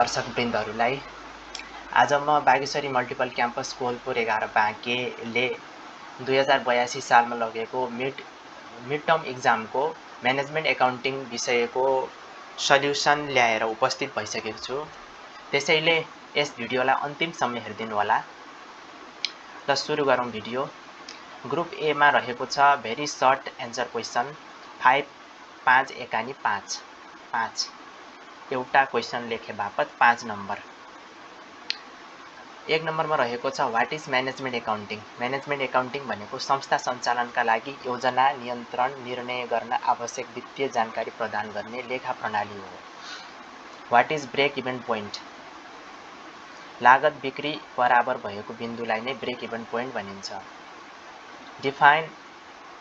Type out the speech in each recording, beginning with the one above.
दर्शकवृन्दहरूलाई आज म Bageshwari multiple campus Kohalpur 11 बाँकेले 2082 सालमा लगेको मिड टर्म इक्जामको म्यानेजमेन्ट एकाउन्टिङ विषयको सल्युसन ल्याएर उपस्थित भइसकेको छु। त्यसैले यस भिडियोलाई अन्तिमसम्म हेरिदिनु होला। ल सुरु गरौँ भिडियो। ग्रुप ए मा रहेको छ भेरी सर्ट एन्सर क्वेसन 5 एकानी 5 एउटा क्वेसन लेखे बापत 5 नम्बर। 1 नम्बरमा रहेको छ what is management accounting. Management accounting भनेको संस्था सञ्चालनका लागि योजना, नियन्त्रण, निर्णय गर्न आवश्यक वित्तीय जानकारी प्रदान गर्ने लेखा प्रणाली हो। What is break even point. लागत बिक्री बराबर भएको बिन्दुलाई नै ब्रेक इभन पोइन्ट भनिन्छ। Define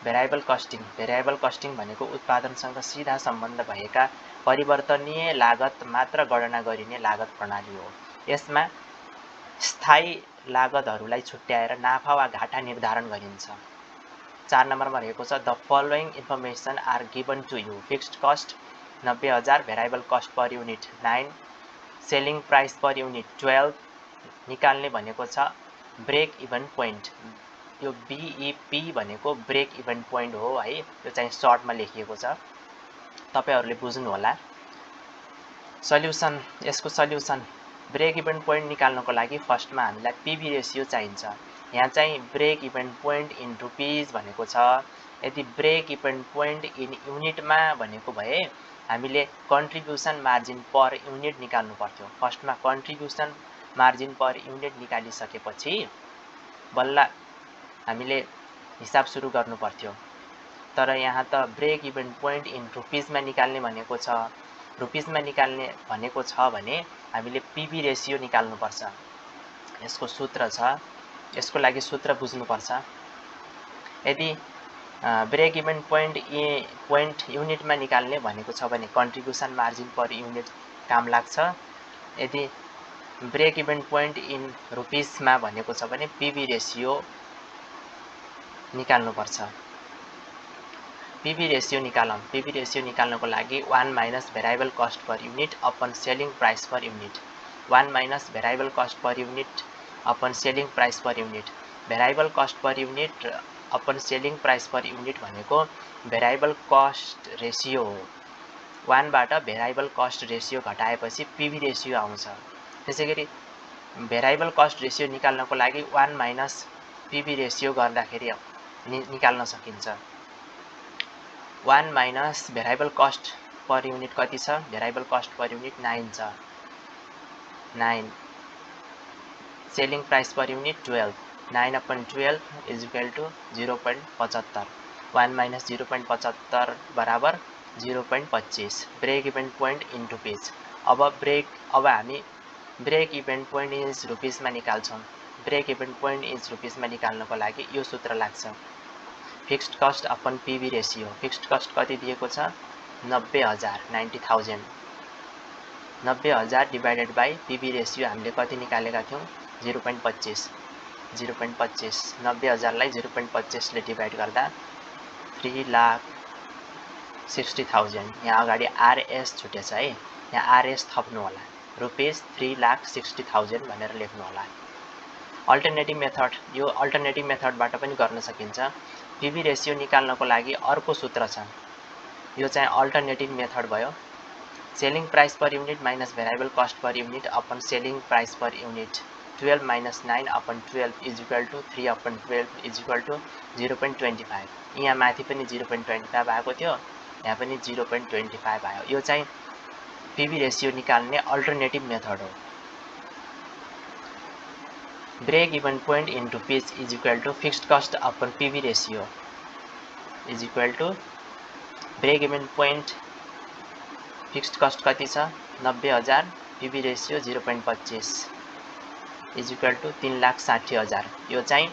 variable costing. Variable costing भनेको उत्पादनसँग सीधा सम्बन्ध भएका परिवर्तनीय लागत मात्र गणना गरिने लागत प्रणाली हो। यसमा स्थायी लागतहरूलाई छुट्याएर नाफा वा घाटा निर्धारण गरिन्छ। 4 नम्बरमा रहेको छ the following information are given to you. Fixed cost 90,000, variable cost per unit 9, selling price per unit 12 निकाल्ने भनेको छ ब्रेक इभन पोइन्ट। यो बीईपी भनेको ब्रेक इभन पोइन्ट हो है। यो चाहिँ सर्टमा लेखिएको छ, तपाईहरुले बुझ्नु होला। सल्युसन, यसको सल्युसन ब्रेक इभन पोइन्ट निकाल्नको लागि फर्स्टमा हामीलाई पीभी रेशियो चाहिन्छ। यहाँ चाहिँ break even point in rupees भनेको छ। यदि ब्रेक इभन पोइन्ट इन युनिटमा भनेको भए हामीले कन्ट्रिब्युसन मार्जिन पर युनिट निकाल्नु पर्थ्यो। फर्स्टमा कन्ट्रिब्युसन मार्जिन पर युनिट निकालिसकेपछि बल्ल हामीले हिसाब सुरु गर्नु पर्थ्यो। तर यहाँ त ब्रेक इभन पोइन्ट इन रुपीजमा निकाल्ने भनेको छ। रुपीजमा निकाल्ने भनेको छ भने हामीले पीभी रेशियो निकाल्नुपर्छ। यसको सूत्र छ, यसको लागि सूत्र बुझ्नुपर्छ। यदि ब्रेक इभन पोइन्ट युनिटमा निकाल्ने भनेको छ भने कन्ट्रिब्युसन मार्जिन पर युनिट काम लाग्छ। यदि ब्रेक इभन पोइन्ट इन रुपीजमा भनेको छ भने पीभी रेशियो निकाल्नुपर्छ। पीभी रेशियो निकालौँ। पीभी रेशियो निकाल्नको लागि 1 minus variable cost per unit upon selling price per unit. 1 minus variable cost per unit upon selling price per unit. Variable cost per unit upon selling price per unit भनेको variable cost ratio हो। 1 बाट variable cost ratio घटाएपछि PV ratio आउँछ। त्यसैगरी variable cost ratio निकाल्नको लागि 1 minus PV ratio गर्दाखेरि निकाल्न सकिन्छ। 1 minus variable cost per unit कति छ? भेरिएबल कस्ट पर युनिट 9 छ। 9 selling price per unit 12। 9 upon 12 is equal to 0.75। 1 minus 0.75 बराबर 0.25। Break even point in rupees. अब हामी ब्रेक इभन पोइन्ट इज रुपीजमा निकाल्छौँ। ब्रेक इभन पोइन्ट इज रुपीजमा निकाल्नको लागि यो सूत्र लाग्छ, fixed cost upon PV ratio. Fixed cost कति दिएको छ? 90,000, 90,000। 90,000 डिवाइडेड बाई पीभी रेशियो हामीले कति निकालेका थियौँ? 0.25। 0.25 90,000 लाई 0.25 ले डिवाइड गर्दा 3,60,000। यहाँ अगाडि आरएस छुटेछ है, यहाँ आरएस थप्नु होला। रुपीज 3,60,000 भनेर लेख्नु होला। अल्टरनेटिभ मेथड, यो अल्टरनेटिभ मेथडबाट पनि गर्न सकिन्छ। पीभी रेशियो निकाल्नको लागि अर्को सूत्र छ, यो चाहिँ अल्टरनेटिभ मेथड भयो। Selling price per unit minus variable cost per unit upon selling price per unit 12 minus 9 upon 12 is equal to 3 upon 12 is equal to 0.25। यहाँ माथि पनि 0.25 आएको थियो, यहाँ पनि 0.25 आयो। यो चाहिँ पीभी रेशियो निकाल्ने अल्टरनेटिभ मेथड हो। Break even point in rupees is equal to fixed cost upon PV ratio is equal to break even point fixed cost कति छ? 90,000, PV ratio 0.25 is equal to 3,60,000। यो चाहिँ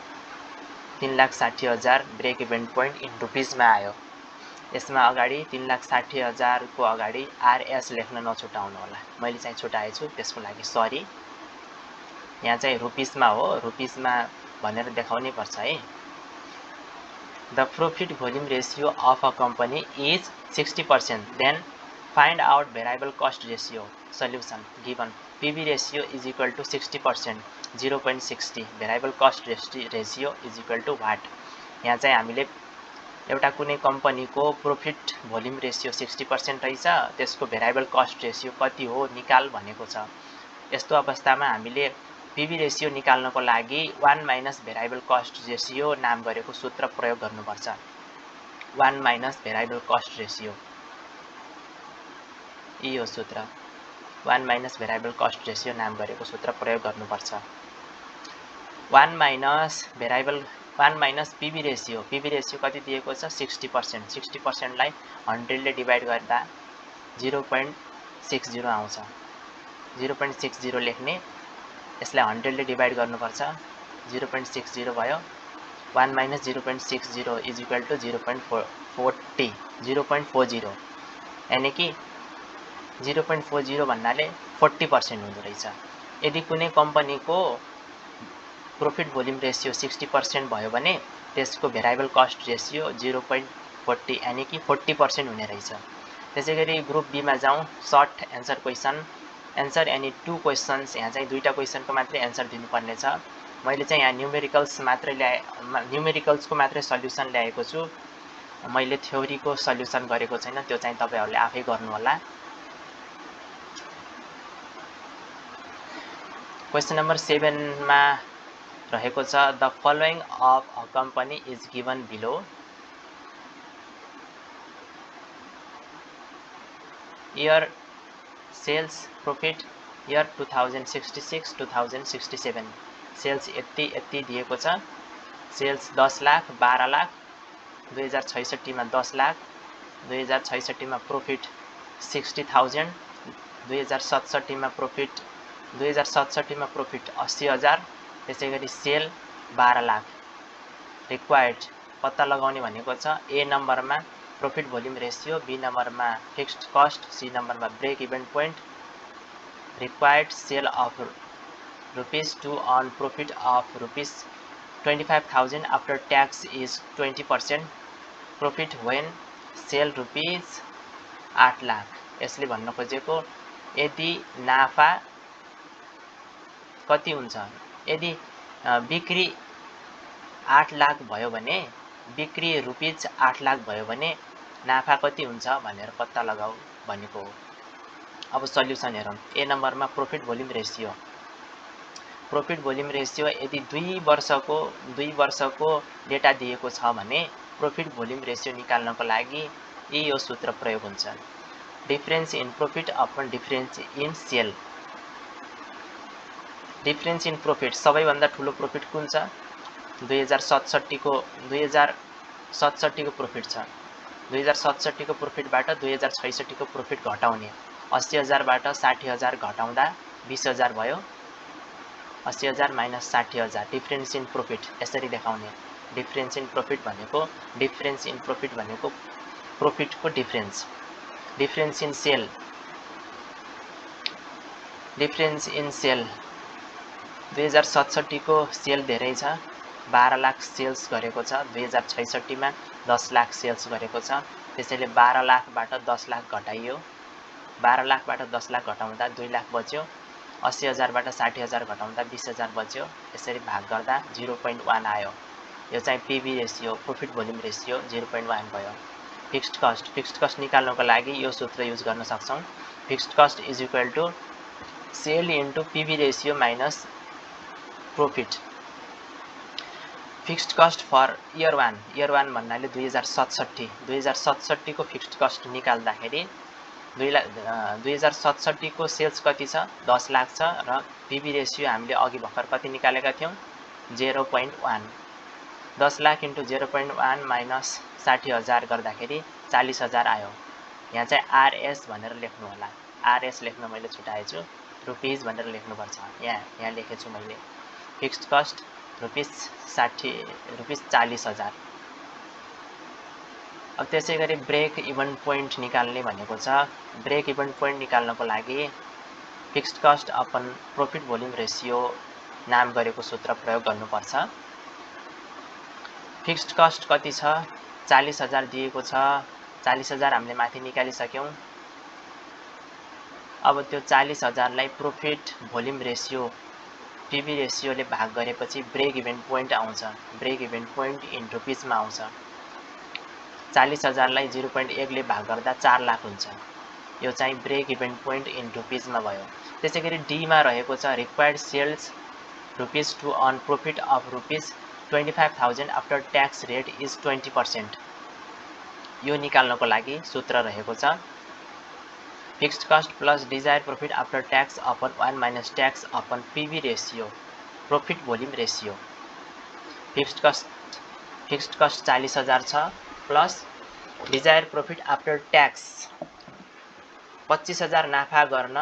3,60,000 ब्रेक इभन पोइन्ट इन रुपीजमा आयो। यसमा अगाडि 3,60,000 को अगाडि आरएस लेख्न नछुटाउनु होला। मैले चाहिँ छुटाएछु, त्यसको लागि सरी। यहाँ चाहिँ रुपीजमा हो, रुपीजमा भनेर देखाउनै पर्छ है। The profit volume ratio of a company is 60%, then find out variable cost ratio. Solution given PV ratio is equal to 60%, 0.60. Variable cost ratio is equal to what. यहाँ चाहिँ हामीले एउटा कुनै कम्पनीको प्रोफिट भोल्युम रेसियो 60% रहेछ, त्यसको variable cost ratio कति हो निकाल भनेको छ। यस्तो अवस्थामा हामीले PV रेसियो निकाल्नको लागि 1 माइनस भेरिएबल कस्ट रेसियो नाम गरेको सूत्र प्रयोग गर्नुपर्छ। 1 माइनस भेरिएबल कस्ट रेसियो, यो सूत्र 1 माइनस भेरिएबल कस्ट रेसियो नाम गरेको सूत्र प्रयोग गर्नुपर्छ। 1 minus PV ratio, PV ratio कति दिएको छ 60%, 60% लाई 100 ले डिभाइड गर्दा 0.60 आउँछ। 0.60 लेख्ने, यसलाई 100 ले डिभाइड गर्नुपर्छ, 0.60 भयो। 1 माइनस 0.60 इज इक्वल टू 0.40, 0.40 यानी कि 0.40 भन्नाले 40% हुँदो रहेछ। यदि कुनै कम्पनीको प्रोफिट भोल्युम रेसियो 60% भयो भने त्यसको भेरिएबल कस्ट रेसियो 0.40 यानी कि 40% हुने रहेछ। त्यसैगरी ग्रुप बी मा जाउँ, short answer question, answer any 2 questions. यहाँ चाहिँ दुईटा क्वेसनको मात्रै एन्सर दिनुपर्ने छ। मैले चाहिँ यहाँ न्युमेरिकल्स मात्रै न्युमेरिकल्सको मात्रै सल्युसन ल्याएको छु। मैले थ्योरीको सल्युसन गरेको छैन, त्यो चाहिँ तपाईहरुले आफै गर्नु होला। क्वेसन नम्बर 7 मा रहेको छ, the following of a company is given below. Year sales profit year 2066 2067, sales यति दिएको छ। सेल्स 10 लाख, 12 लाख, 2066 मा 10 लाख, 2066 मा प्रॉफिट 60,000, 2067 मा प्रॉफिट 80,000, त्यसैगरी सेल 12 लाख। रिक्वायर्ड पत्ता लगाउने भनेको छ ए नम्बरमा प्रॉफिट भोल्युम रेशियो, बी नम्बरमा फिक्स्ड कस्ट, सी नम्बरमा break even point. Required sale of ₹2 on profit of ₹25,000 after tax is 20%, profit when sell ₹8 lakh. यसले भन्न खोजेको यदि नाफा कति हुन्छ, यदि बिक्री 8 लाख भयो भने, बिक्री ₹8 लाख भयो भने नाफा कति हुन्छ भनेर पत्ता लगाऊ भनेको हो। अब सल्युसन हेरौँ। ए नम्बरमा profit volume ratio, profit volume ratio यदि 2 वर्षको डेटा दिएको छ भने प्रॉफिट भोल्युम रेशियो निकाल्नको लागि यो सूत्र प्रयोग हुन्छ। Difference in profit upon difference in sale. Difference in profit सबैभन्दा ठुलो प्रॉफिट कुन छ? 2067 को प्रॉफिट छ। 2067 को प्रॉफिटबाट 2066 को प्रॉफिट घटाउने, 80,000 बाट 60,000 घटाउँदा 20,000 भयो। 80,000 माइनस 60,000, डिफरेन्स इन प्रॉफिट यसरी देखाउने। डिफरेन्स इन प्रॉफिट भनेको प्रॉफिटको difference. Difference in sale, difference in sale 2067 को सेल धेरै छ, 12 लाख सेल्स गरेको छ। 2066 मा 10 लाख सेल्स गरेको छ। त्यसैले 12 लाखबाट 10 लाख घटाइयो। 12 लाखबाट 10 लाख घटाउँदा 2 लाख बच्यो। 80,000 बाट 60,000 घटाउँदा 20,000 बच्यो। यसरी भाग गर्दा 0.1 आयो। यो चाहिँ PV ratio, profit volume ratio 0.1 भयो। फिक्स्ड कस्ट निकाल्नको लागि यो सूत्र युज गर्न सक्छौं। Fixed cost is equal to sale into PV ratio minus profit. Fixed cost for year 1 भन्नाले 2067 को फिक्स्ड कस्ट निकाल्दाखेरि 2067 को सेल्स कति छ? 10 लाख छ र पीवी रेशियो हामीले अघि भर्खर कति निकालेका थियौं? 0.1। 10 लाख इन्टु 0.1 माइनस 60,000 गर्दाखेरि 40,000 आयो। यहाँ चाहिँ आरएस भनेर लेख्नु होला। आरएस लेख्न मैले छुटाएछु, रुपीज भनेर लेख्नुपर्छ। यहाँ लेखेछु मैले। Fixed cost ₹40,000। अब त्यसैगरी ब्रेक इभन पोइन्ट निकाल्ने भनेको छ। ब्रेक इभन पोइन्ट निकाल्नको लागि fixed cost upon profit volume ratio नाम गरेको सूत्र प्रयोग गर्नुपर्छ। फिक्स्ड कस्ट कति छ? 40,000 दिएको छ। 40,000 हामीले माथि निकालिसक्यौं। अब त्यो 40,000लाई प्रोफिट भोल्युम रेसियो पीबी रेसियोले भाग गरेपछि ब्रेक इभेन पोइन्ट आउँछ। ब्रेक इभेन पोइन्ट इन रुपिसमा आउँछ। 40,000लाई 0.1 ले भाग गर्दा 4 लाख हुन्छ। यो चाहिँ ब्रेक इभेन पोइन्ट इन रुपिसमा भयो। त्यसैगरी डीमा रहेको छ required sales rupees to earn profit of rupees 25,000 after tax rate is 20%। यो निकाल्नको लागि सूत्र रहेको छ fixed cost plus desire profit after tax upon 1 minus tax upon PV ratio profit volume ratio. Fixed cost 40,000 छ plus desire profit after tax 25,000 नाफा गर्न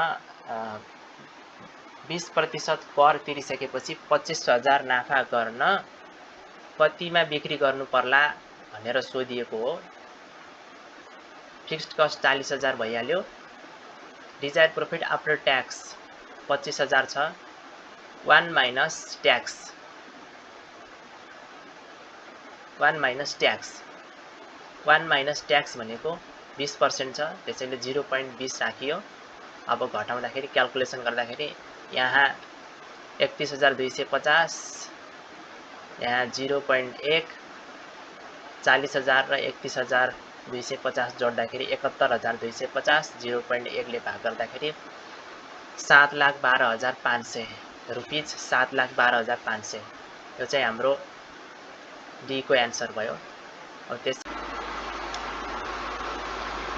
20% कर तिरिसकेपछि 25,000 नाफा गर्न कतिमा बिक्री गर्नु पर्ला भनेर सोधिएको हो। फिक्स्ड कस्ट 40,000 भइहाल्यो। डिजायर प्रोफिट आफ्टर ट्याक्स 25,000 छ 1 माइनस ट्याक्स 1 माइनस ट्याक्स भनेको 20% छ, त्यसैले 0.20 राखियो। अब घटाउँदाखेरि क्याल्कुलेसन गर्दाखेरि यहाँ 31,250 यहाँ 0.1 40,000 र 31,250 जोड्दाखेरि 71,250 0.1 ले भाग गर्दाखेरि 7,12,500 रुपिज 7,12,500। यो चाहिँ हाम्रो डी को एन्सर भयो। अब त्यस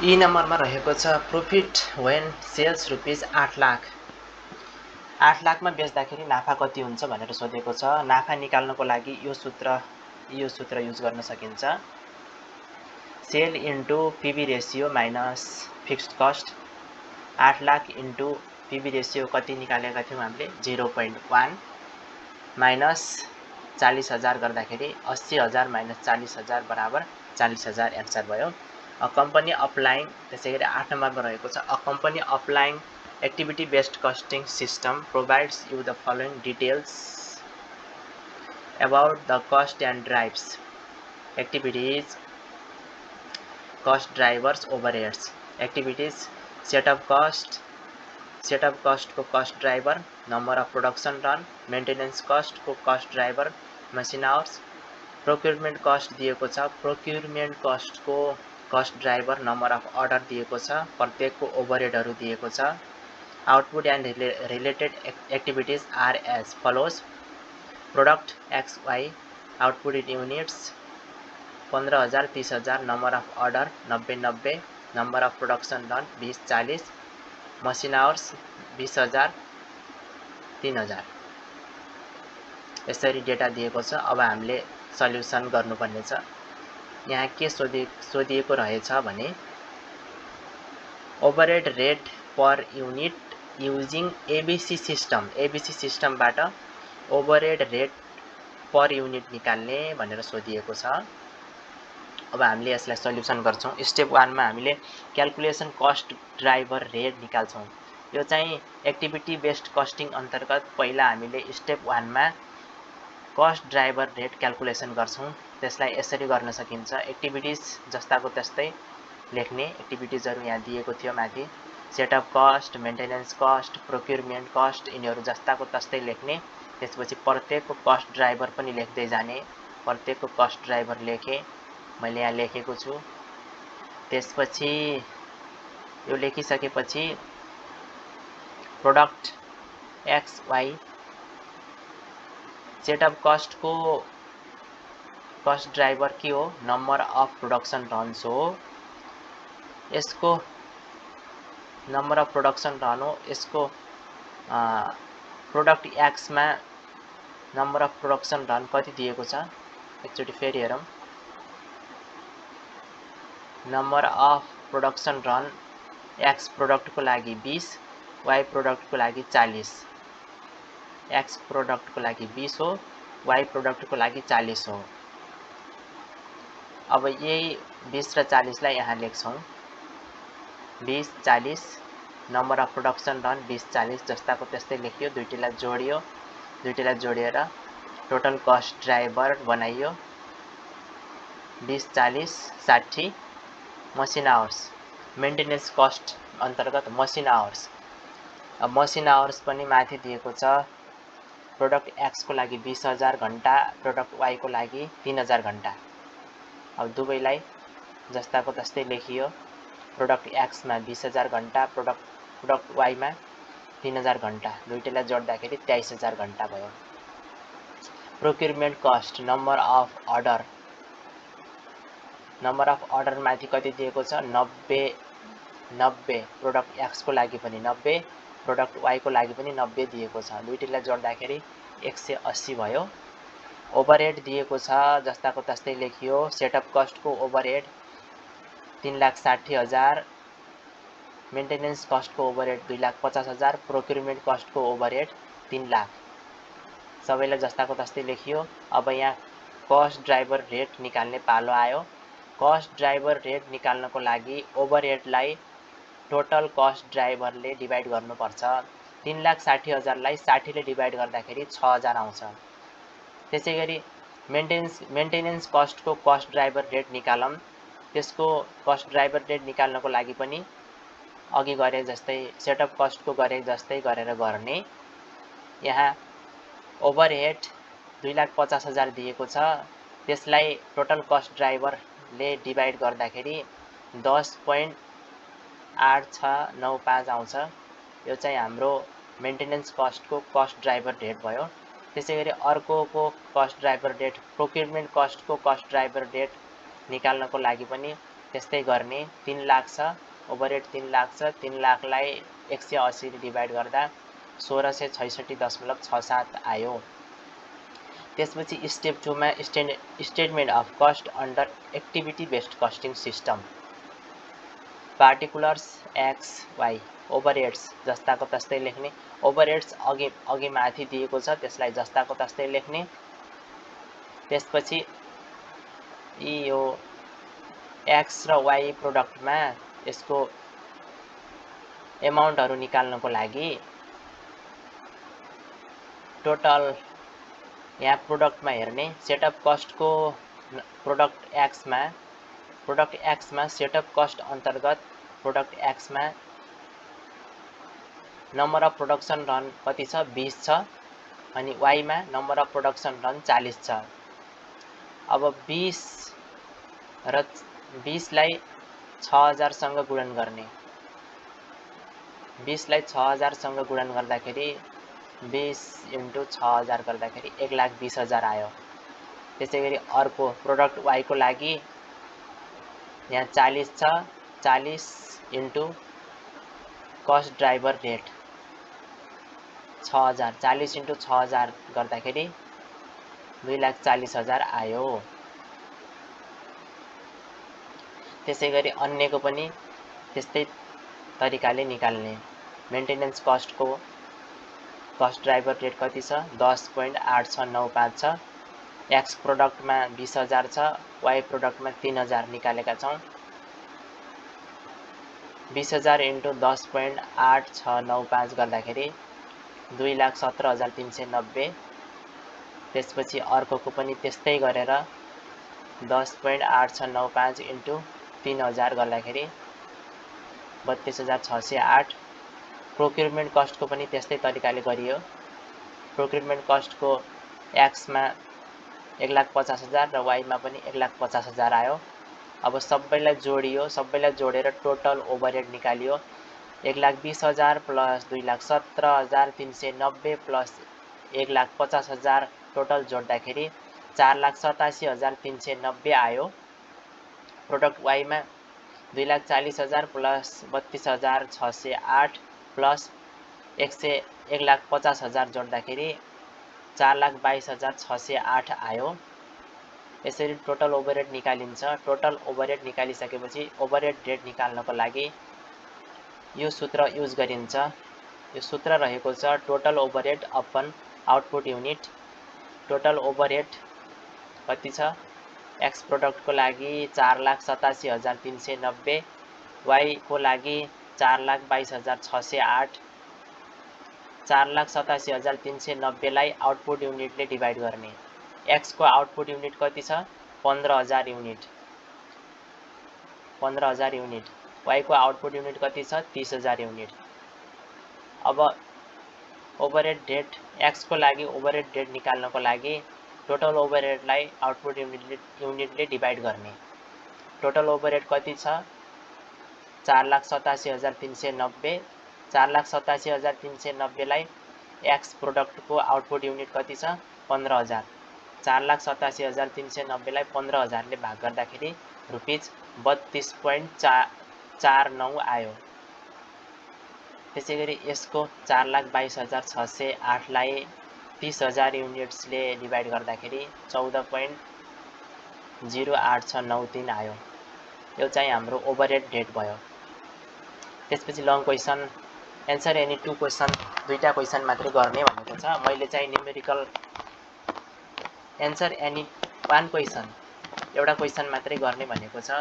ई नम्बरमा रहेको छ profit when sales rupees 8 lakh. 8 लाखमा बेच्दाखेरि नाफा कति हुन्छ भनेर सोधेको छ। नाफा निकाल्नको लागि यो सूत्र युज गर्न सकिन्छ। Sale into PV ratio minus fixed cost. 8 lakh into PV ratio कति निकालेका थियौँ हामीले 0.1 माइनस 40,000 गर्दाखेरि 80,000 माइनस 40,000 बराबर 40,000 एन्सर भयो। अ कम्पनी अप्लाइङ त्यसैगरी 8 नम्बरमा रहेको छ a company applying activity based costing system provides you the following details about the cost and drives activities cost drivers overheads. Activities setup cost को cost driver number of production run maintenance cost को cost driver machine hours. Procurement cost दिएको छ procurement cost को cost driver number of order दिएको छ प्रत्येकको ओभरहेडहरू दिएको छ। Output and related activities are as follows product XY output in units 15,000 30,000 number of order 90 number of production run 20-40 machine hours 20,000 3,000। यसरी डेटा दिएको छ। अब हामीले सल्युसन गर्नुपर्ने छ। यहाँ के सोधिएको रहेछ भने overhead rate per unit using ABC सिस्टमबाट ओभरहेड रेट पर युनिट निकाल्ने भनेर सोधिएको छ। अब हामीले यसलाई सल्युसन गर्छौं। स्टेप 1 मा हामीले क्याल्कुलेसन कस्ट ड्राइभर रेट निकाल्छौं। यो चाहिँ एक्टिभिटी बेस्ड कस्टिङ अन्तर्गत पहिला हामीले स्टेप 1 मा कस्ट ड्राइभर रेट क्याल्कुलेसन गर्छौं। त्यसलाई यसरी गर्न सकिन्छ। एक्टिभिटीज जस्ताको त्यस्तै लेख्ने। एक्टिभिटीजहरु यहाँ दिएको थियो माथि setup cost maintenance cost procurement cost यिनीहरु जस्ताको तस्तै लेख्ने। त्यसपछि प्रत्येकको कस्ट ड्राइभर पनि लेख्दै जाने। प्रत्येकको कस्ट ड्राइभर लेखे मैले यहाँ लेखेको छु। त्यसपछि यो लेखिसकेपछि प्रोडक्ट XY सेटअप कस्ट को कस्ट ड्राइभर के हो नम्बर अफ प्रोडक्सन रन्स हो। यसको नम्बर अफ प्रोडक्सन रन हो। यसको प्रोडक्ट X मा नम्बर अफ प्रोडक्सन रन कति दिएको छ एकचोटी फेरि हेरौं। Number of production run X product को लागि 20 Y प्रोडक्ट को लागि 40। X प्रोडक्ट को लागि 20 हो Y प्रोडक्ट को लागि 40 हो। अब यही 20 र 40 लाई यहाँ लेख्छौं। 20 40 नम्बर अफ प्रोडक्सन रन 20 40 जस्ताको त्यस्तै लेखियो। दुईटैलाई जोडेर टोटल कस्ट ड्राइभर बनाइयो 20 40 60। मसिन आवर्स मेन्टेनेन्स कस्ट अन्तर्गत मसिन आवर्स अब मसिन आवर्स पनि माथि दिएको छ। प्रोडक्ट एक्स को लागि 20,000 घण्टा, प्रोडक्ट वाई को लागि 3,000 घण्टा। अब दुवैलाई जस्ताको तस्तै लेखियो। प्रोडक्ट एक्स मा 20,000 घण्टा, प्रोडक्ट वाई मा 3,000 घण्टा, दुईटैलाई जोड्दाखेरि 23,000 घण्टा भयो। Procurement cost, number of order माथि कति दिएको छ? 90। प्रोडक्ट एक्स को लागि पनि 90, प्रोडक्ट वाई को लागि पनि 90 दिएको छ। दुईटैलाई जोड्दाखेरि 180 भयो। ओभरहेड दिएको छ, जस्ताको तस्तै लेखियो। सेटअप कस्ट को ओभरहेड 3,60,000, मेन्टेनेन्स कस्ट को ओभरहेड 2,50,000, प्रोक्युरमेन्ट कस्ट को ओभरहेड 3 लाख। सबैलाई जस्ताको तस्तै लेखियो। अब यहाँ कस्ट ड्राइभर रेट निकाल्ने पालो आयो। कस्ट ड्राइभर रेट निकाल्नको लागि ओभरहेडलाई टोटल कस्ट ड्राइभरले डिभाइड गर्नुपर्छ। 3,60,000 लाई 60 ले डिभाइड गर्दाखेरि 6,000 आउँछ। त्यसैगरी मेन्टेनेन्स कस्ट को कस्ट ड्राइभर रेट निकालौँ। त्यसको कस्ट ड्राइभर रेट निकाल्नको लागि पनि अघि गरे जस्तै सेटअप कस्ट को गरे जस्तै गरेर गर्ने। यहाँ ओभरहेड 2,50,000 दिएको छ, त्यसलाई टोटल कस्ट ड्राइभरले डिभाइड गर्दाखेरि 10.8695 आउँछ। यो चाहिँ हाम्रो मेन्टेनेन्स कस्ट को कस्ट ड्राइभर रेट भयो। त्यसैगरी अर्कोको cost driver rate procurement cost को कस्ट ड्राइभर रेट निकाल्नको लागि पनि त्यस्तै गर्ने। 3 लाख छ, ओभरहेड 3 लाख छ, 3 लाखलाई 180 ले डिभाइड गर्दा 1666.67 आयो। त्यसपछि स्टेप 2 मा statement of cost under activity based costing system. Particulars X Y, overheads जस्ताको तस्तै लेख्ने। ओभरहेड्स अघि माथि दिएको छ, त्यसलाई जस्ताको तस्तै लेख्ने। त्यसपछि यो एक्स र वाई प्रोडक्टमा यसको एमाउन्टहरू निकाल्नको लागि टोटल यहाँ प्रोडक्टमा हेर्ने। सेटअप कस्ट को प्रोडक्ट एक्स मा सेटअप कस्ट अन्तर्गत प्रोडक्ट एक्स मा नम्बर अफ प्रोडक्सन रन कति छ? 20 छ। अनि वाई मा नम्बर अफ प्रोडक्सन रन 40 छ। अब 20 लाई 6,000 सँग गुणन गर्ने। 20 लाई 6,000 सँग गुणन गर्दाखेरि 20 × 6,000 गर्दाखेरि 1,20,000 आयो। त्यसैगरी अर्को प्रोडक्ट वाई को लागि यहाँ 40 छ, 40 × कस्ट ड्राइभर रेट 6,000, 40 × 6,000 गर्दाखेरि 2,40,000 आयो। त्यसैगरी अन्यको पनि त्यस्तै तरिकाले निकाल्ने। मेन्टेनेन्स कस्ट को कस्ट ड्राइभर रेट कति छ? 10.8695 छ। एक्स प्रोडक्टमा 20,000 छ, वाई प्रोडक्टमा 3,000 निकालेका छौँ। 20,000 × 10.8695 गर्दाखेरि 2,17,390। त्यसपछि अर्कोको पनि त्यस्तै गरेर 10.8695 × 3,000 गर्दाखेरि 32,608। प्रोक्युरमेन्ट कस्ट को पनि त्यस्तै तरिकाले गरियो। प्रोक्युरमेन्ट कस्ट को एक्स मा 1,50,000 र वाई मा पनि 1,50,000 आयो। अब सबैलाई जोडियो। सबैलाई जोडेर टोटल ओभरहेड निकालियो। 1,20,000 प्लस 2,17,390 प्लस 1,50,000 टोटल जोड्दाखेरि 4,87,390 आयो। प्रोडक्ट वाई मा 2,40,000 प्लस 32,608 प्लस 1,50,000 जोड्दाखेरि 4,22,608 आयो। यसरी टोटल ओभरहेड निकालिन्छ। टोटल ओभरहेड निकालिसकेपछि ओभरहेड रेट निकाल्नको लागि यो सूत्र युज गरिन्छ। यो सूत्र रहेको छ total overhead upon output unit. Total overhead कति छ? एक्स प्रोडक्ट को लागि 4,87,390, वाई को लागि 4,22,608। 4,87,390 लाई आउटपुट युनिटले डिभाइड गर्ने। एक्स को आउटपुट युनिट कति छ? 15,000 युनिट। 15,000 युनिट। वाई को आउटपुट युनिट कति छ? 30,000 युनिट। अब ओभरहेड डेट एक्स को लागि ओभरहेड डेट निकाल्नको लागि टोटल ओभरहेडलाई आउटपुट युनिटले डिभाइड गर्ने। टोटल ओभरहेड कति छ? 4,87,390। 4,87,390लाई एक्स प्रोडक्टको आउटपुट युनिट कति छ? 15,000। 4,87,390लाई 15,000ले भाग गर्दाखेरि ₹32.49 आयो। त्यसैगरी यसको 4,22,608लाई 30,000 युनिट्सले डिभाइड गर्दाखेरि 14.08693 आयो। यो चाहिँ हाम्रो ओभरहेड डेट भयो। त्यसपछि long question answer any 2 question, दुईटा क्वेसन मात्रै गर्ने भनेको छ। मैले चाहिँ न्युमेरिकल एन्सर एनी 1 क्वेसन, एउटा क्वेसन मात्रै गर्ने भनेको छ।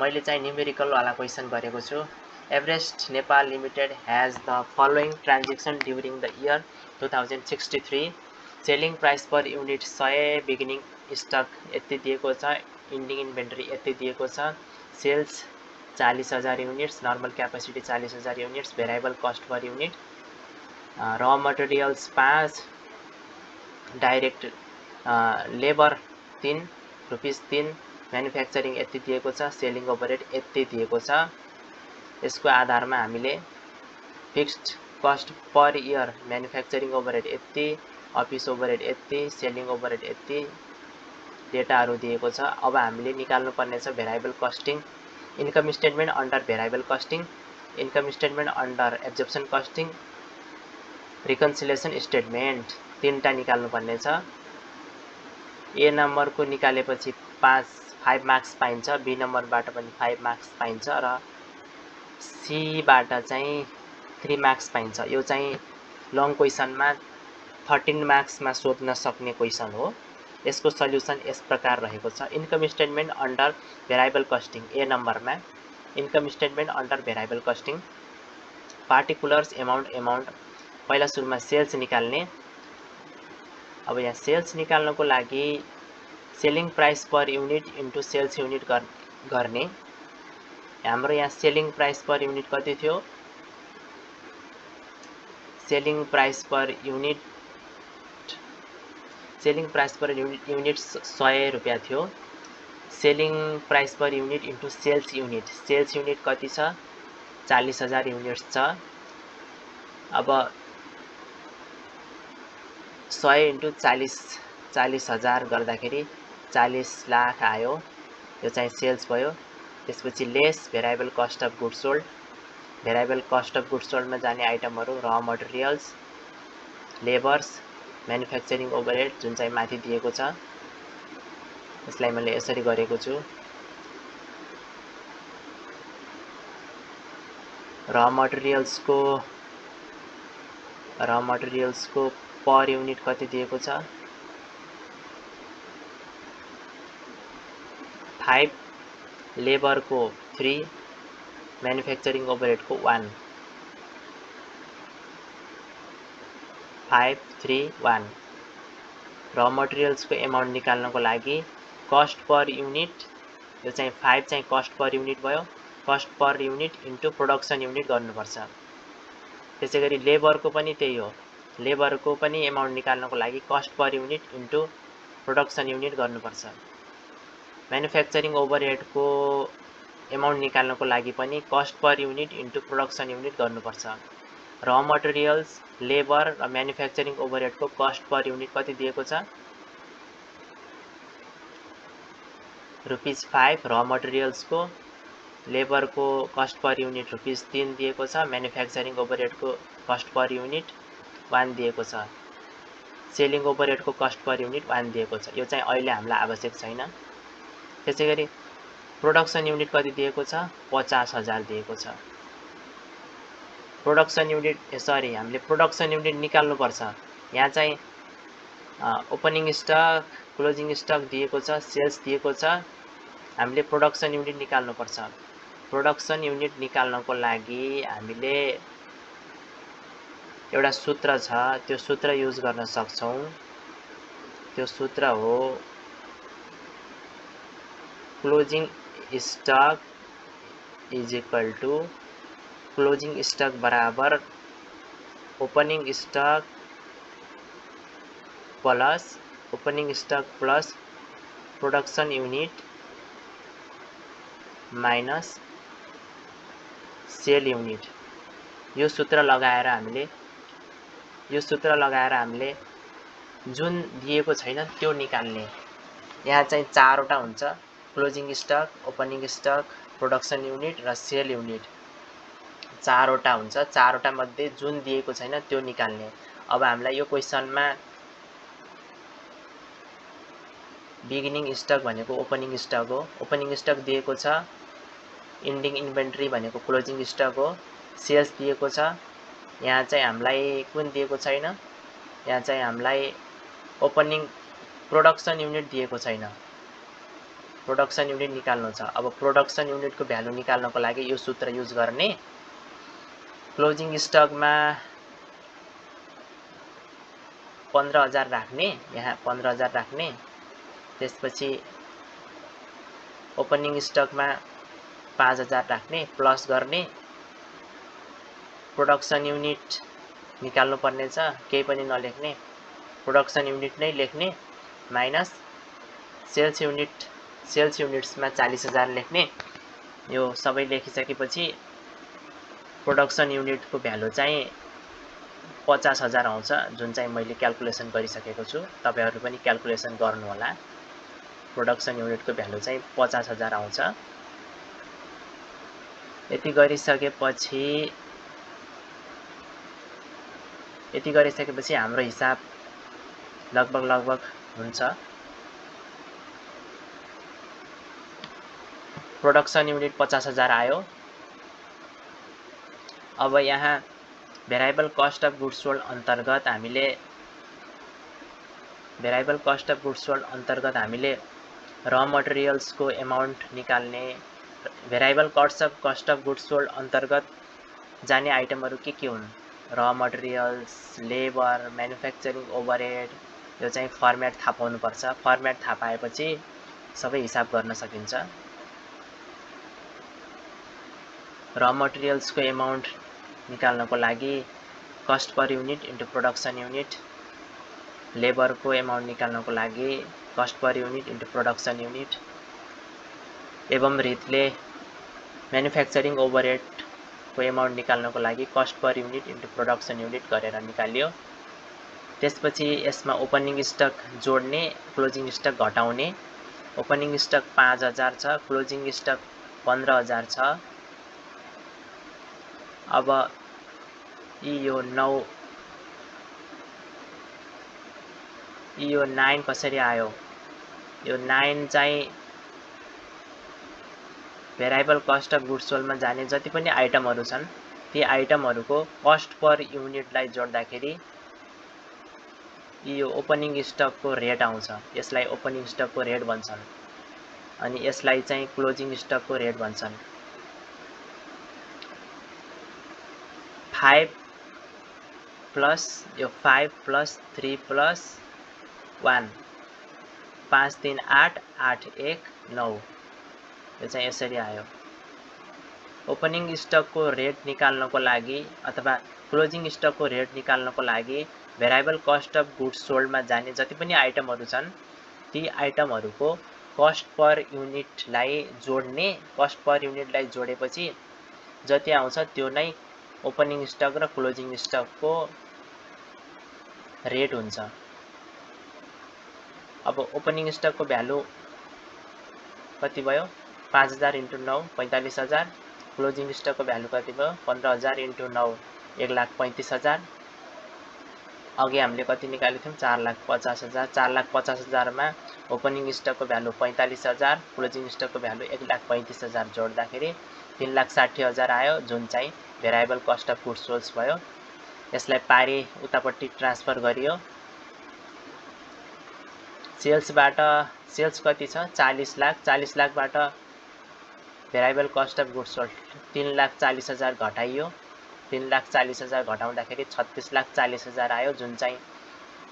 मैले चाहिँ न्युमेरिकल वाला क्वेसन गरेको छु। Everest Nepal Limited has the following transaction during the year 2063। Selling price per unit 100, beginning stock यति दिएको छ, इन्डिङ इन्भेन्टरी यति दिएको छ, sales 40,000 units, normal capacity 40,000 units, variable cost per unit, र materials 5, direct labour 3 rupees 3, manufacturing यति दिएको छ, सेलिङ ओभरहेड यति दिएको छ। यसको आधारमा हामीले fixed cost per year manufacturing overhead यति, अफिस ओभरहेड यति, सेलिङ ओभरहेड यति डेटाहरू दिएको छ। अब हामीले निकाल्नुपर्ने छ variable costing, income statement under variable costing, income statement under absorption costing, reconciliation statement, तीनटा निकाल्नुपर्ने छ। ए नम्बरको निकालेपछि 5 मार्क्स पाइन्छ, बी नम्बरबाट पनि 5 मार्क्स पाइन्छ र सीबाट चाहिँ 3 मार्क्स पाइन्छ। यो चाहिँ लङ क्वेसनमा 13 मार्क्समा सोध्न सक्ने क्वेसन हो। यसको सल्युसन यस प्रकार रहेको छ। Income statement under variable costing, A नम्बरमा income statement under variable costing, particulars amount पहिला सुरुमा सेल्स निकाल्ने। अब यहाँ सेल्स निकाल्नको लागि selling price per unit into sales unit गर्ने। हाम्रो यहाँ सेलिङ प्राइस पर युनिट कति थियो? सेलिङ प्राइस पर युनिट 100 रुपियाँ थियो। Selling price per unit into sales unit कति छ? 40,000 युनिट्स छ। अब 100 इन्टु 40,000 गर्दाखेरि 40 लाख आयो। यो चाहिँ सेल्स भयो। त्यसपछि less variable cost of goods sold, variable cost of goods सोल्डमा जाने आइटमहरू र मटेरियल्स, लेबर्स, म्यानुफ्याक्चरिङ ओभरहेड जुन चाहिँ माथि दिएको छ। यसलाई मैले यसरी गरेको छु। र मटेरियल्सको पर युनिट कति दिएको छ? 5, लेबरको 3, म्यानुफ्याक्चरिङ ओभरहेडको 1, 5, 3, 1। र मटेरियल्सको एमाउन्ट निकाल्नको लागि कस्ट पर युनिट, यो चाहिँ 5 चाहिँ कस्ट पर युनिट भयो, cost per unit into production unit गर्नुपर्छ। त्यसैगरी लेबरको पनि त्यही हो, लेबरको पनि एमाउन्ट निकाल्नको लागि cost per unit into production unit गर्नुपर्छ। म्यानुफ्याक्चरिङ ओभरहेडको एमाउन्ट निकाल्नको लागि पनि cost per unit into production unit गर्नुपर्छ। र मटेरियल्स, लेबर र म्यानुफ्याक्चरिङ ओभरहेडको कस्ट पर युनिट कति दिएको छ? ₹5 र मटेरियल्सको, लेबरको कस्ट पर युनिट ₹3 दिएको छ, म्यानुफ्याक्चरिङ ओभरहेडको कस्ट पर युनिट 1 दिएको छ, सेलिङ ओभरहेडको कस्ट पर युनिट 1 दिएको छ। यो चाहिँ अहिले हामीलाई आवश्यक छैन। त्यसैगरी प्रोडक्सन युनिट कति दिएको छ? 50,000 दिएको छ। हामीले प्रोडक्सन युनिट निकाल्नुपर्छ। यहाँ चाहिँ ओपनिङ स्टक, क्लोजिङ स्टक दिएको छ, सेल्स दिएको छ। हामीले प्रोडक्सन युनिट निकाल्नुपर्छ। प्रोडक्सन युनिट निकाल्नको लागि हामीले एउटा सूत्र छ, त्यो सूत्र युज गर्न सक्छौँ। त्यो सूत्र हो closing stock is equal to closing stock बराबर opening stock plus production unit minus sale unit. यो सूत्र लगाएर हामीले जुन दिएको छैन त्यो निकाल्ने। यहाँ चाहिँ चारवटा हुन्छ, closing stock, opening stock, production unit र सेल युनिट। चारवटा हुन्छ, चारवटा मध्ये जुन दिएको छैन त्यो निकाल्ने। अब हामीलाई यो क्वेसनमा बिगिनिङ स्टक भनेको ओपनिङ स्टक हो, ओपनिङ स्टक दिएको छ, इन्डिङ इन्भेन्ट्री भनेको क्लोजिङ स्टक हो, सेल्स दिएको छ। यहाँ चाहिँ हामीलाई कुन दिएको छैन, यहाँ चाहिँ हामीलाई ओपनिङ प्रोडक्सन युनिट दिएको छैन, प्रोडक्सन युनिट निकाल्नु छ। अब प्रोडक्सन युनिटको भ्यालु निकाल्नको लागि यो सूत्र युज गर्ने। क्लोजिङ स्टकमा 15,000 राख्ने, यहाँ 15,000 राख्ने। त्यसपछि ओपनिङ स्टकमा 5,000 राख्ने, प्लस गर्ने। प्रोडक्सन युनिट निकाल्नु पर्ने छ, केही पनि नलेख्ने, प्रोडक्सन युनिट नै लेख्ने, माइनस सेल्स युनिट्समा 40,000 लेख्ने। यो सबै लेखिसकेपछि प्रोडक्सन युनिटको भ्यालु चाहिँ 50,000 आउँछ, जुन चाहिँ मैले क्याल्कुलेसन गरिसकेको छु। तपाईहरु पनि क्याल्कुलेसन गर्नु होला। प्रोडक्सन युनिटको भ्यालु चाहिँ 50,000 आउँछ। यति गरिसकेपछि हाम्रो हिसाब लगभग हुन्छ। प्रोडक्सन युनिट 50,000 आयो। अब यहाँ variable cost of goods sold हामीले र मटेरियल्सको एमाउन्ट निकाल्ने। Variable cost of goods sold अन्तर्गत जाने आइटमहरु के हुन्? र मटेरियल्स, लेबर, म्यानुफ्याक्चरिङ ओभरहेड। यो चाहिँ फर्मेट थाहा पाउनुपर्छ। फर्मेट थाहा पाएपछि सबै हिसाब गर्न सकिन्छ। र मटेरियल्सको एमाउन्ट निकाल्नको लागि cost per unit into production unit, लेबरको एमाउन्ट निकाल्नको लागि cost per unit into production unit, एवं रीतिले म्यानुफ्याक्चरिङ ओभरहेडको एमाउन्ट निकाल्नको लागि cost per unit into production unit गरेर निकालियो। त्यसपछि यसमा ओपनिङ स्टक जोड्ने, क्लोजिङ स्टक घटाउने। ओपनिङ स्टक 5,000 छ, क्लोजिङ स्टक 15,000 छ। अब यो 9 कसरी आयो? यो 9 चाहिँ भेरिएबल कस्ट अफ गुड्स सोल्डमा जाने जति पनि आइटमहरु छन्, ती आइटमहरुको कस्ट पर युनिटलाई जोड्दाखेरि यो ओपनिङ स्टकको रेट आउँछ। यसलाई ओपनिङ स्टकको रेट भन्छन्, अनि यसलाई चाहिँ क्लोजिङ स्टकको रेट भन्छन्। 5 प्लस 3 प्लस 1, 5 3 8, 8 1 9। यो चाहिँ यसरी आयो। ओपनिङ स्टकको रेट निकाल्नको लागि अथवा क्लोजिङ स्टकको रेट निकाल्नको लागि भेरिएबल कस्ट अफ गुड्स सोल्डमा जाने जति पनि आइटमहरु छन्, ती आइटमहरुको कस्ट पर युनिटलाई जोड्ने। कस्ट पर युनिटलाई जोडेपछि जति आउँछ त्यो नै ओपनिङ स्टक र क्लोजिङ स्टकको रेट हुन्छ। अब ओपनिङ स्टकको भ्यालु कति भयो? 5,000 × 9 45,000। क्लोजिङ स्टकको भ्यालु कति भयो? 15,000 × 9 1,35,000। अघि हामीले कति निकालेको थियौं? 4,50,000। 4,50,000 मा ओपनिङ स्टकको भ्यालु 45,000, क्लोजिङ स्टकको भ्यालु 1,35,000 जोड्दाखेरि 3,60,000 आयो, जुन चाहिँ variable cost of goods sold भयो। यसलाई पारी उतापट्टि ट्रान्सफर गरियो। सेल्स कति छ? 40 लाख। 40 लाखबाट variable cost of goods sold 3,40,000 घटाइयो। 3,40,000 घटाउँदाखेरि 36,40,000 आयो, जुन चाहिँ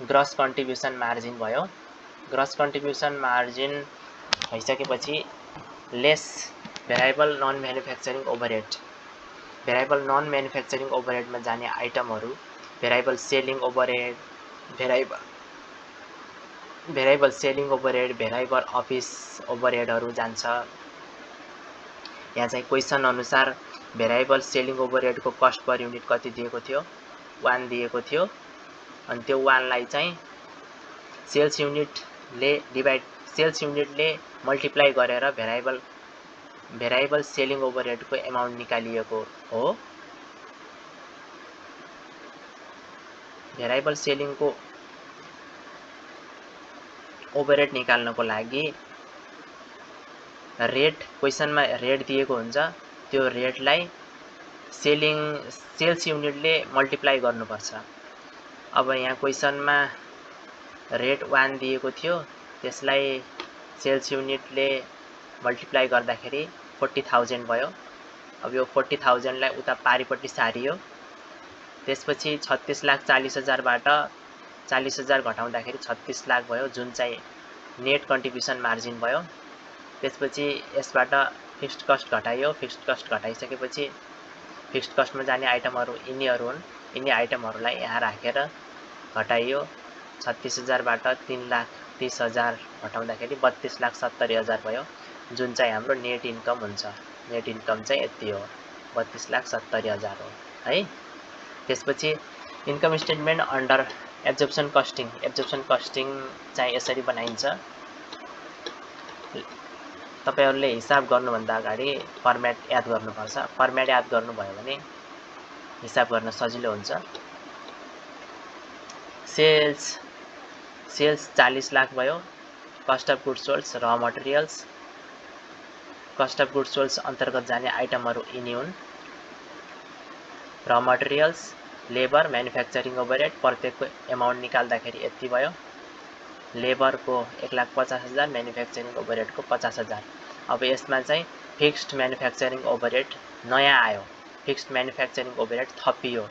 ग्रस कन्ट्रिब्युसन मार्जिन भयो। ग्रस कन्ट्रिब्युसन मार्जिन भइसकेपछि less variable non manufacturing overhead. Variable non manufacturing ओभरहेडमा जाने आइटमहरु variable selling overhead, variable selling overhead, variable office ओभरहेडहरू जान्छ। यहाँ चाहिँ क्वेसन अनुसार भेरिएबल सेलिङ ओभरहेडको कस्ट पर युनिट कति दिएको थियो? 1 दिएको थियो। अनि त्यो 1 लाई चाहिँ सेल्स युनिटले मल्टिप्लाई गरेर भेरिएबल सेलिङ ओभरहेडको एमाउन्ट निकालिएको हो। भेरिएबल सेलिङको ओभरहेड निकाल्नको लागि रेट, क्वेसनमा रेट दिएको हुन्छ, त्यो रेटलाई सेल्स युनिटले मल्टिप्लाई गर्नुपर्छ। अब यहाँ क्वेसनमा रेट 1 दिएको थियो, त्यसलाई सेल्स युनिटले मल्टिप्लाई गर्दाखेरि 40,000 भयो। अब यो 40,000 लाई उता पारिपट्टि सारियो। त्यसपछि 36,40,000बाट 40,000 घटाउँदाखेरि 36 लाख भयो, जुन चाहिँ नेट कन्ट्रिब्युसन मार्जिन भयो। त्यसपछि यसबाट फिक्स्ड कस्ट घटाइयो। फिक्स्ड कस्ट घटाइसकेपछि फिक्स्ड कस्टमा जाने आइटमहरू यिनीहरू हुन्। यिनी आइटमहरूलाई यहाँ राखेर घटाइयो। 36,000बाट 3,30,000 घटाउँदाखेरि 32,70,000 भयो, जुन चाहिँ हाम्रो नेट इन्कम हुन्छ। नेट इन्कम चाहिँ यति हो, 32,70,000 हो है। त्यसपछि income statement under absorption costing. Absorption costing चाहिँ यसरी बनाइन्छ। तपाईहरुले हिसाब गर्नुभन्दा अगाडि फर्मेट याद गर्नुपर्छ। फर्मेट याद गर्नुभयो भने हिसाब गर्न सजिलो हुन्छ। सेल्स 40 लाख भयो। कस्ट अफ गुड्स सोल्ड, र materials. Cost of goods sold अन्तर्गत जाने आइटमहरू यिनी हुन्। र मटेरियल्स, लेबर, म्यानुफ्याक्चरिङ ओभरहेड, प्रत्येकको एमाउन्ट निकाल्दाखेरि यति भयो। लेबरको 1,50,000, म्यानुफ्याक्चरिङ ओभरहेडको 50,000। अब यसमा चाहिँ फिक्स्ड म्यानुफ्याक्चरिङ ओभरहेड नयाँ आयो। फिक्स्ड म्यानुफ्याक्चरिङ ओभरहेड थपियो।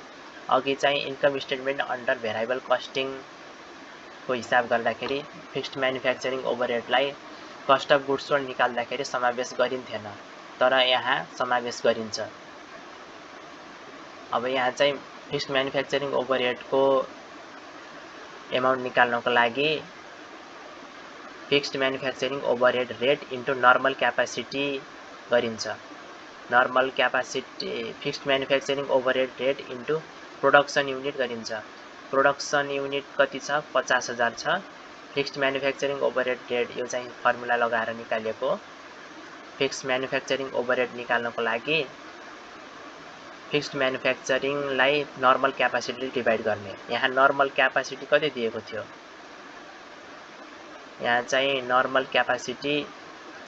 अघि चाहिँ इन्कम स्टेटमेन्ट अन्डर भेरिएबल कस्टिङको हिसाब गर्दाखेरि फिक्स्ड म्यानुफ्याक्चरिङ ओभरहेडलाई कस्ट अफ गुड्स सोल्ड निकाल्दाखेरि समावेश गरिन्थेन, तर यहाँ समावेश गरिन्छ। अब यहाँ चाहिँ फिक्स्ड म्यानुफ्याक्चरिङ ओभरहेडको एमाउन्ट निकाल्नको लागि fixed manufacturing overhead rate into normal capacity गरिन्छ। Normal capacity fixed manufacturing overhead rate into production unit गरिन्छ। प्रोडक्सन युनिट कति छ? 50,000 छ। फिक्स्ड म्यानुफ्याक्चरिङ ओभरहेड रेट यो चाहिँ फर्मुला लगाएर निकालिएको। फिक्स्ड म्यानुफ्याक्चरिङ ओभरहेड निकाल्नको लागि फिक्स्ड म्यानुफ्याक्चरिङलाई नर्मल क्यापासिटीले डिभाइड गर्ने। यहाँ नर्मल क्यापासिटी कति दिएको थियो? यहाँ चाहिँ नर्मल क्यापासिटी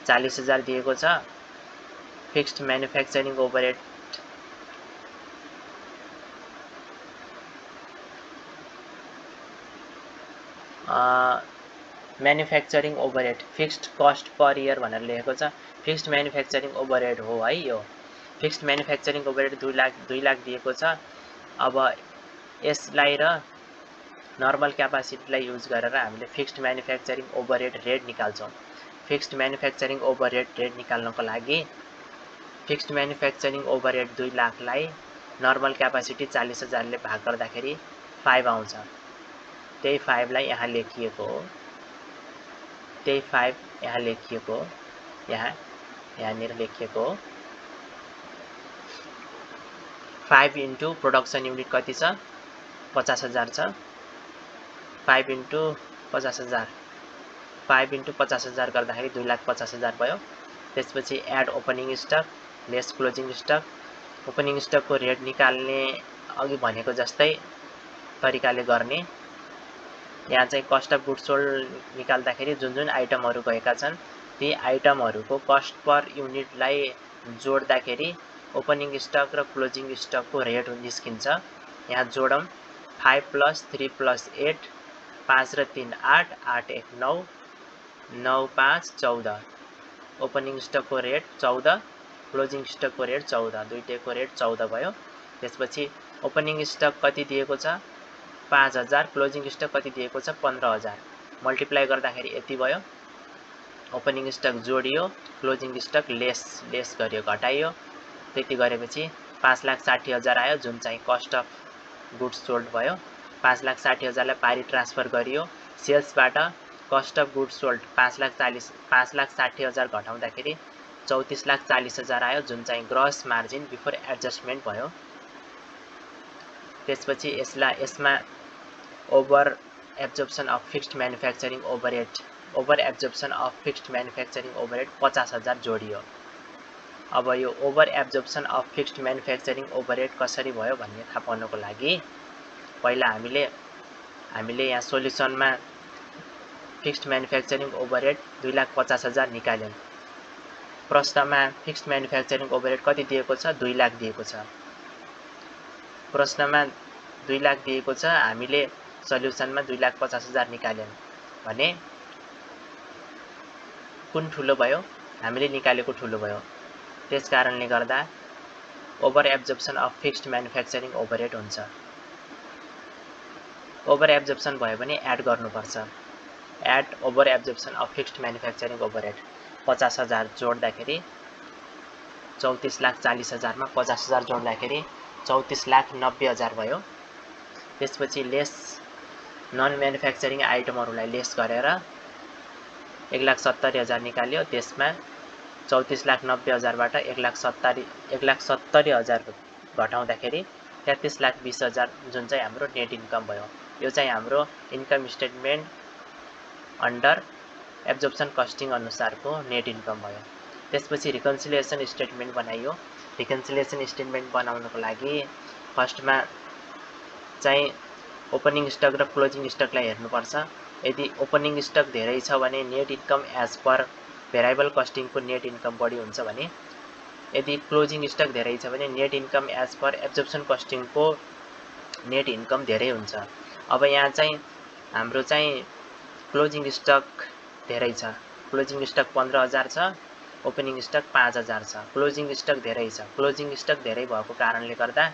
40,000 दिएको छ। Fixed manufacturing overhead manufacturing overhead fixed cost per year भनेर लेखेको छ। फिक्स्ड म्यानुफ्याक्चरिङ ओभरहेड हो है यो। फिक्स्ड म्यानुफ्याक्चरिङ ओभरहेड 2 लाख दिएको छ। अब यसलाई र नर्मल क्यापासिटीलाई युज गरेर हामीले फिक्स्ड म्यानुफ्याक्चरिङ ओभरहेड रेट निकाल्छौँ। फिक्स्ड म्यानुफ्याक्चरिङ ओभरहेड रेट निकाल्नको लागि फिक्स्ड म्यानुफ्याक्चरिङ ओभरहेड 2 लाखलाई नर्मल क्यापासिटी 40,000 ले भाग गर्दाखेरि 5 आउँछ। त्यही 5 लाई यहाँ लेखिएको हो। त्यही 5 यहाँ लेखिएको हो। यहाँनिर लेखिएको हो। 5 इन्टु प्रोडक्सन युनिट कति छ? 50,000 छ। 5 इन्टु 50,000 गर्दाखेरि 2,50,000 भयो। त्यसपछि add opening stock less closing stock. Opening स्टकको रेट निकाल्ने अघि भनेको जस्तै तरिकाले गर्ने। यहाँ चाहिँ कस्ट अफ गुड्स सोल्ड निकाल्दाखेरि जुन जुन आइटमहरू गएका छन् ती आइटमहरूको कस्ट पर युनिटलाई जोड्दाखेरि ओपनिङ स्टक र क्लोजिङ स्टकको रेट निस्किन्छ। यहाँ जोडौँ। 5 + 3 + 8 5 र 3 8 8 1 9 9 5 14। ओपनिङ स्टकको रेट 14, क्लोजिङ स्टकको रेट 14, दुईटैको रेट 14 भयो। त्यसपछि ओपनिङ स्टक कति दिएको छ? 5,000। क्लोजिङ स्टक कति दिएको छ? 15,000। मल्टिप्लाई गर्दाखेरि यति भयो। ओपनिङ स्टक जोडियो, क्लोजिङ स्टक लेस गरियो, घटाइयो। त्यति गरेपछि 5,60,000 आयो, जुन चाहिँ कस्ट अफ गुड्स सोल्ड भयो, 5,60,000 लाई पारी ट्रान्सफर गरियो। सेल्सबाट कस्ट अफ गुड्स सोल्ड 5,60,000 घटाउँदाखेरि 34,40,000 आयो, जुन चाहिँ ग्रस मार्जिन बिफोर एडजस्टमेन्ट भयो। त्यसपछि यसमा over absorption of fixed manufacturing overhead 50,000 जोडियो। अब यो over absorption of fixed manufacturing overhead कसरी भयो भन्ने थाहा पाउनको लागि पहिला हामीले यहाँ सोल्युसनमा फिक्स्ड म्यानुफ्याक्चरिङ ओभरहेड 2,50,000 निकाल्यौं। प्रश्नमा फिक्स्ड म्यानुफ्याक्चरिङ ओभरहेड कति दिएको छ? 2 लाख दिएको छ। प्रश्नमा 2 लाख दिएको छ, हामीले सल्युसनमा 2,50,000 निकाल्यौं भने कुन ठुलो भयो? हामीले निकालेको ठुलो भयो। त्यस कारणले गर्दा over absorption of fixed manufacturing overhead हुन्छ। ओभर एब्जर्प्सन भयो भने एड गर्नुपर्छ। Add over absorption of fixed manufacturing overhead 50,000 जोड्दाखेरि 34,40,000 मा 50,000 जोड्दाखेरि 34,90,000 भयो। त्यसपछि लेस नन म्यानुफ्याक्चरिङ आइटमहरूलाई लेस गरेर 1,70,000 निकाल्यो। त्यसमा 34,90,000 बाट 1,70,000 घटाउँदाखेरि 33,20,000 जुन चाहिँ हाम्रो नेट इन्कम भयो। यो चाहिँ हाम्रो income statement under absorption costing अनुसारको नेट इन्कम भयो। त्यसपछि रिकन्सिलिएसन स्टेटमेन्ट बनाइयो। रिकन्सिलिएसन स्टेटमेन्ट बनाउनको लागि फर्स्टमा चाहिँ ओपनिङ स्टक र क्लोजिङ स्टकलाई हेर्नुपर्छ। यदि ओपनिङ स्टक धेरै छ भने net income as per variable कस्टिङको नेट इन्कम बढी हुन्छ भने, यदि क्लोजिङ स्टक धेरै छ भने net income as per absorption कस्टिङको नेट इन्कम धेरै हुन्छ। अब यहाँ चाहिँ हाम्रो चाहिँ क्लोजिङ स्टक धेरै छ। क्लोजिङ स्टक 15,000 छ, ओपनिङ स्टक 5,000 छ। क्लोजिङ स्टक धेरै छ। क्लोजिङ स्टक धेरै भएको कारणले गर्दा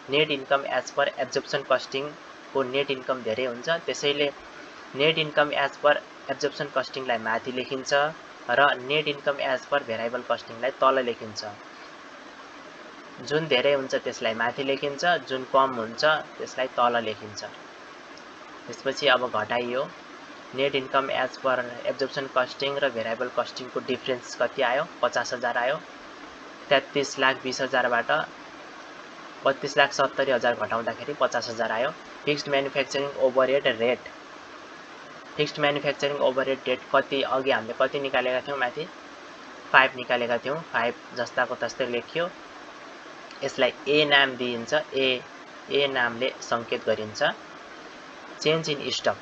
net income as per absorption कस्टिङको नेट इन्कम धेरै हुन्छ। त्यसैले net income as per absorption कस्टिङलाई माथि लेखिन्छ र net income as per variable कस्टिङलाई तल लेखिन्छ। जुन धेरै हुन्छ त्यसलाई माथि लेखिन्छ, जुन कम हुन्छ त्यसलाई तल लेखिन्छ। त्यसपछि अब घटाइयो। Net income as per absorption costing र भेरिएबल कस्टिङको डिफरेन्स कति आयो? 50,000 आयो। 33,20,000 बाट 32,70,000 घटाउँदाखेरि 50,000 आयो। Fixed manufacturing overhead rate, fixed manufacturing overhead rate कति? अघि हामीले कति निकालेका थियौं? माथि 5 निकालेका थियौं। 5 जस्ताको तस्तै लेखियो। यसलाई ए नाम दिइन्छ। ए नामले संकेत गरिन्छ। Change in stock,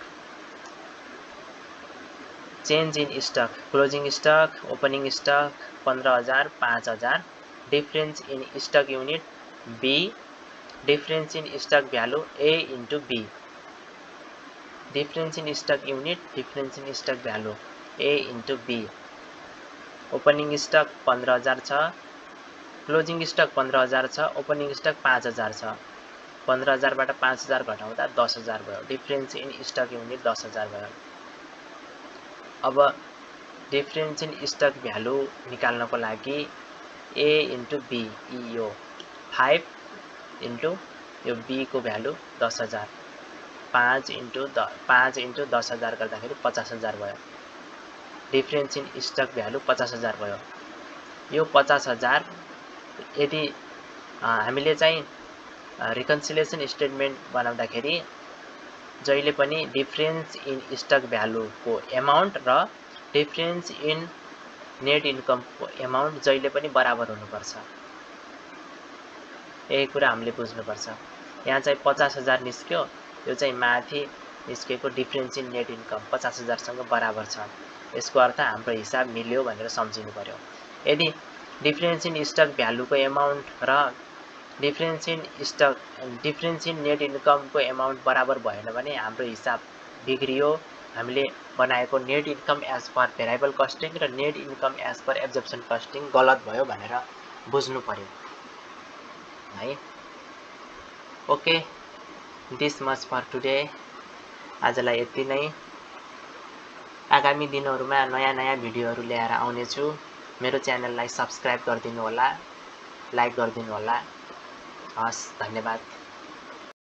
change in stock, closing stock, opening stock 15,000, 5,000। Difference in stock unit B, difference in stock value A into B. Difference in stock unit, difference in stock value A into B. Opening stock 15,000 छ, closing stock 15,000 छ, opening stock 5,000 छ। 15,000 बाट 5,000 घटाउँदा 10,000 भयो। Difference in stock unit 10,000 भयो। अब difference in stock value निकाल्नको लागि ए इन्टु बी, यो 5 इन्टु यो बी को भ्यालु 10,000, 5 इन्टु 10,000 गर्दाखेरि 50,000 भयो। डिफरेन्स इन स्टक भ्यालु 50,000 भयो। यो 50,000 यदि हामीले चाहिँ रिकन्सिलिएसन स्टेटमेन्ट बनाउँदाखेरि जहिले पनि डिफरेन्स इन स्टक भ्यालुको एमाउन्ट र डिफरेन्स इन नेट इन्कमको एमाउन्ट जहिले पनि बराबर हुनुपर्छ। यही कुरा हामीले बुझ्नुपर्छ। यहाँ चाहिँ 50,000 निस्क्यो, यो चाहिँ माथि निस्केको डिफरेन्स इन नेट इन्कम 50,000 सँग बराबर छ। यसको अर्थ हाम्रो हिसाब मिल्यो भनेर सम्झिनु पर्यो। यदि डिफरेन्स इन स्टक भ्यालुको एमाउन्ट र डिफरेन्स इन नेट इन्कमको एमाउन्ट बराबर भएन भने हाम्रो हिसाब बिग्रियो। हामीले बनाएको net income as per variable costing र net income as per absorption costing गलत भयो भनेर बुझ्नु पर्यो है। Okay, this much for today. आजलाई यति नै। आगामी दिनहरुमा नयाँ भिडियोहरु ल्याएर आउनेछु। मेरो च्यानललाई सब्स्क्राइब गरिदिनु होला, लाइक गरिदिनु होला। हस्, धन्यवाद।